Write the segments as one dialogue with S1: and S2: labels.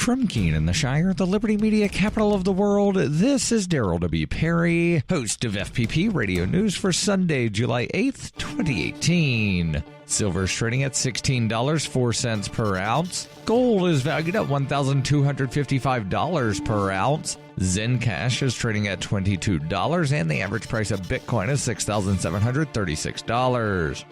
S1: From Keene in the Shire, the Liberty Media capital of the world, this is Daryl W. Perry, host of FPP Radio News for Sunday, July 8th, 2018. Silver is trading at $16.04 per ounce. Gold is valued at $1,255 per ounce. ZenCash is trading at $22, and the average price of Bitcoin is $6,736.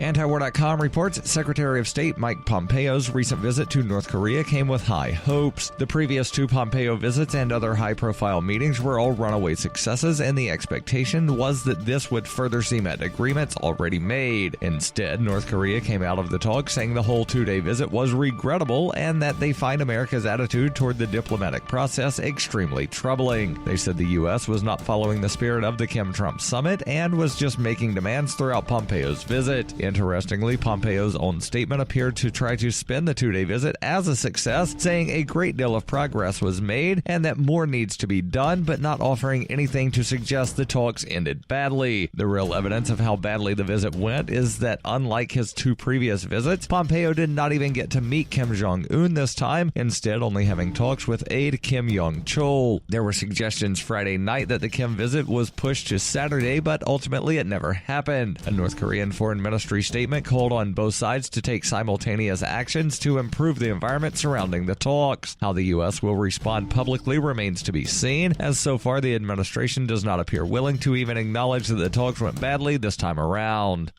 S1: Antiwar.com reports Secretary of State Mike Pompeo's recent visit to North Korea came with high hopes. The previous two Pompeo visits and other high-profile meetings were all runaway successes, and the expectation was that this would further cement agreements already made. Instead, North Korea came out of the talk saying the whole two-day visit was regrettable and that they find America's attitude toward the diplomatic process extremely troubling. They said the U.S. was not following the spirit of the Kim-Trump summit and was just making demands throughout Pompeo's visit. Interestingly, Pompeo's own statement appeared to try to spin the two-day visit as a success, saying a great deal of progress was made and that more needs to be done, but not offering anything to suggest the talks ended badly. The real evidence of how badly the visit went is that, unlike his two previous visits, Pompeo did not even get to meet Kim Jong-un this time, instead only having talks with aide Kim Yong-chol. There were suggestions Friday night that the Kim visit was pushed to Saturday, but ultimately it never happened. A North Korean foreign ministry statement called on both sides to take simultaneous actions to improve the environment surrounding the talks. How the U.S. will respond publicly remains to be seen, as so far the administration does not appear willing to even acknowledge that the talks went badly this time around.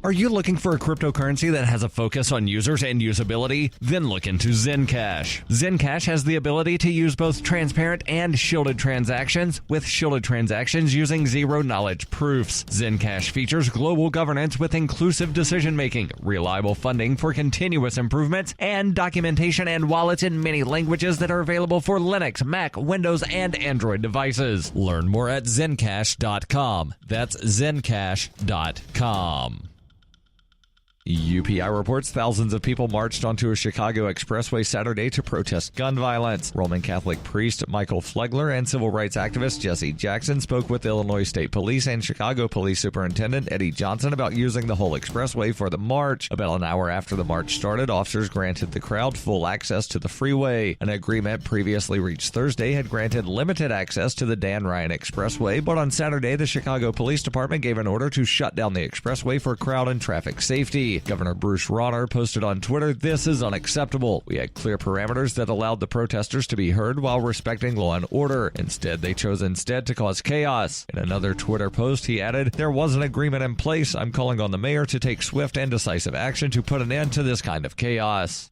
S1: Are you looking for a cryptocurrency that has a focus on users and usability? Then look into ZenCash. ZenCash has the ability to use both transparent and shielded transactions, with shielded transactions using zero-knowledge proofs. ZenCash features global governance with inclusive decision-making, reliable funding for continuous improvements, and documentation and wallets in many languages that are available for Linux, Mac, Windows, and Android devices. Learn more at ZenCash.com. That's ZenCash.com. UPI reports thousands of people marched onto a Chicago expressway Saturday to protest gun violence. Roman Catholic priest Michael Flegler and civil rights activist Jesse Jackson spoke with Illinois State Police and Chicago Police Superintendent Eddie Johnson about using the whole expressway for the march. About an hour after the march started, officers granted the crowd full access to the freeway. An agreement previously reached Thursday had granted limited access to the Dan Ryan Expressway, but on Saturday, the Chicago Police Department gave an order to shut down the expressway for crowd and traffic safety. Governor Bruce Rauner posted on Twitter, "This is unacceptable. We had clear parameters that allowed the protesters to be heard while respecting law and order. Instead, they chose to cause chaos." In another Twitter post, he added, "There was an agreement in place. I'm calling on the mayor to take swift and decisive action to put an end to this kind of chaos."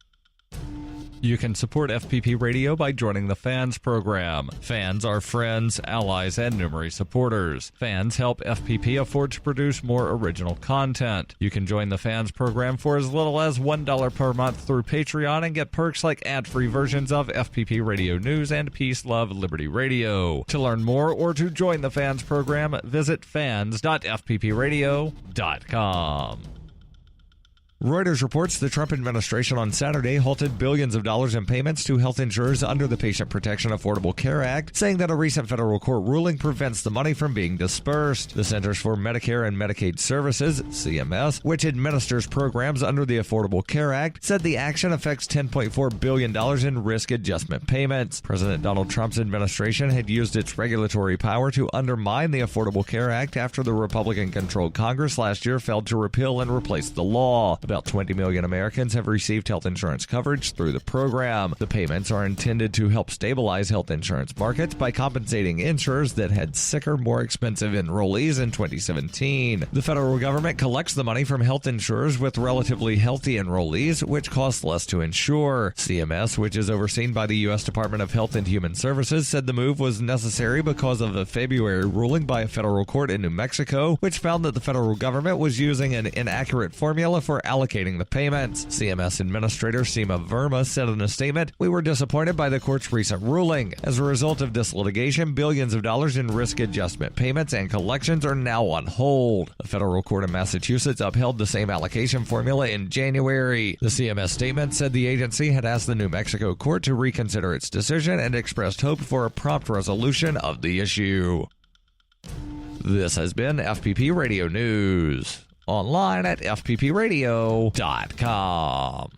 S1: You can support FPP Radio by joining the Fans program. Fans are friends, allies, and numerous supporters. Fans help FPP afford to produce more original content. You can join the Fans program for as little as $1 per month through Patreon and get perks like ad-free versions of FPP Radio News and Peace, Love, Liberty Radio. To learn more or to join the Fans program, visit fans.fppradio.com. Reuters reports the Trump administration on Saturday halted billions of dollars in payments to health insurers under the Patient Protection Affordable Care Act, saying that a recent federal court ruling prevents the money from being dispersed. The Centers for Medicare and Medicaid Services, CMS, which administers programs under the Affordable Care Act, said the action affects $10.4 billion in risk adjustment payments. President Donald Trump's administration had used its regulatory power to undermine the Affordable Care Act after the Republican-controlled Congress last year failed to repeal and replace the law. About 20 million Americans have received health insurance coverage through the program. The payments are intended to help stabilize health insurance markets by compensating insurers that had sicker, more expensive enrollees in 2017. The federal government collects the money from health insurers with relatively healthy enrollees, which cost less to insure. CMS, which is overseen by the U.S. Department of Health and Human Services, said the move was necessary because of a February ruling by a federal court in New Mexico, which found that the federal government was using an inaccurate formula for allocating the payments. CMS Administrator Seema Verma said in a statement, "We were disappointed by the court's recent ruling. As a result of this litigation, billions of dollars in risk adjustment payments and collections are now on hold." A federal court in Massachusetts upheld the same allocation formula in January. The CMS statement said the agency had asked the New Mexico court to reconsider its decision and expressed hope for a prompt resolution of the issue. This has been FPP Radio News. Online at FPPRadio.com.